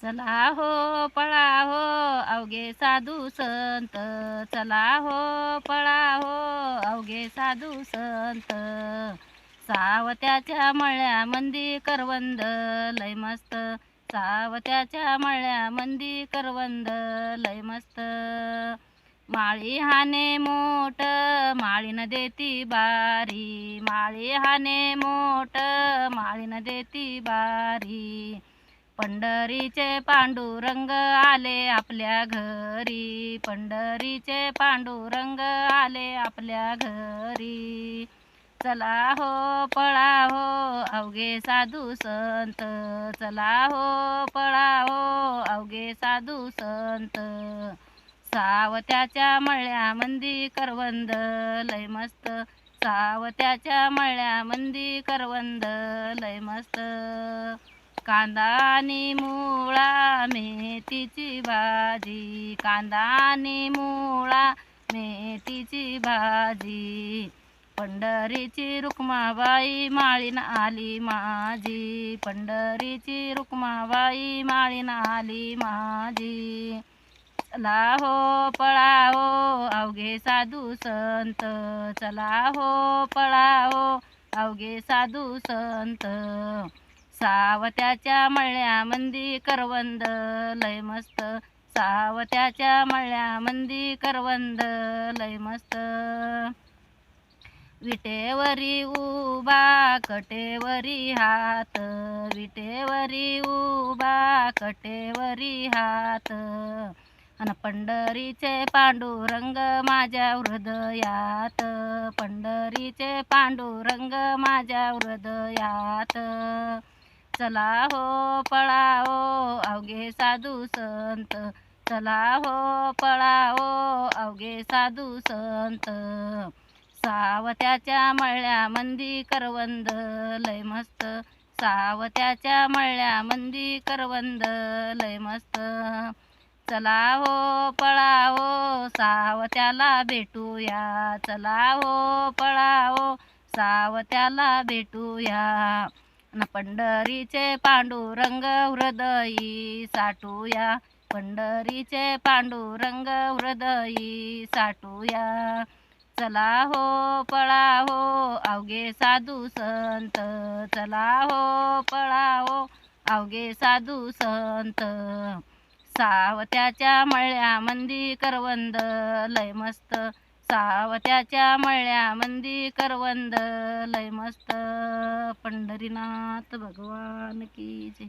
चला हो पळा हो अवघे साधू संत, चला हो पळा हो अवघे साधू संत. सावत्याच्या मळ्यामंदी करवंद लय मस्त, सावत्याच्या मळ्यामंदी करवंद लय मस्त. माळी हाने मोठ माळीन देती बारी, माळी हाने मोठ माळीन देती बारी. पंढरीचे पांडुरंग आले आपल्या घरी, पंढरीचे पांडुरंग आले आपल्या घरी. चला हो पळा हो अवघे साधू संत, चला हो पळा हो अवघे साधू संत. सावत्याच्या मळ्यामंदी करवंद लय मस्त, सावत्याच्या मळ्यामंदी करवंद लय मस्त. कांदा आणि मुळा मेथीची भाजी, कांदा आणि मुळा मेथीची भाजी. पंढरीची रुक्माबाई माळीन आली माझी, पंढरीची रुक्माबाई माळीन आली माझी. चला हो पळा हो अवघे साधू संत, चला हो पळा हो अवघे साधू संत. सावत्याच्या मळ्यामंदी करवंद लय मस्त, सावत्याच्या मळ्यामंदी करवंद लय मस्त. विटेवरी उभा कटेवरी हात, विटेवरी उभा कटेवरी हात. अन पंढरीचे पांडुरंग माझ्या हृदयात, पंढरीचे पांडुरंग माझ्या हृदयात. चला हो पळा हो अवघे साधू संत, चला हो पळा हो अवघे साधू संत. सावत्याच्या मळ्यामंदी करवंद लय मस्त, सावत्याच्या मळ्यामंदी करवंद लय मस्त. चला हो पळा हो सावत्याला भेटूया, चला हो पळा हो सावत्याला भेटूया. न पंढरीचे पांडुरंग हृदयी साठूया, पंढरीचे पांडुरंग हृदयी साठूया. चला हो पळा हो अवघे साधू संत, चला हो पळा हो अवघे साधू संत. सावत्याच्या मळ्यामंदी करवंद लय मस्त, सावत्याच्या मळ्यामंदी करवंद लय मस्त. पंढरीनाथ भगवान की जय.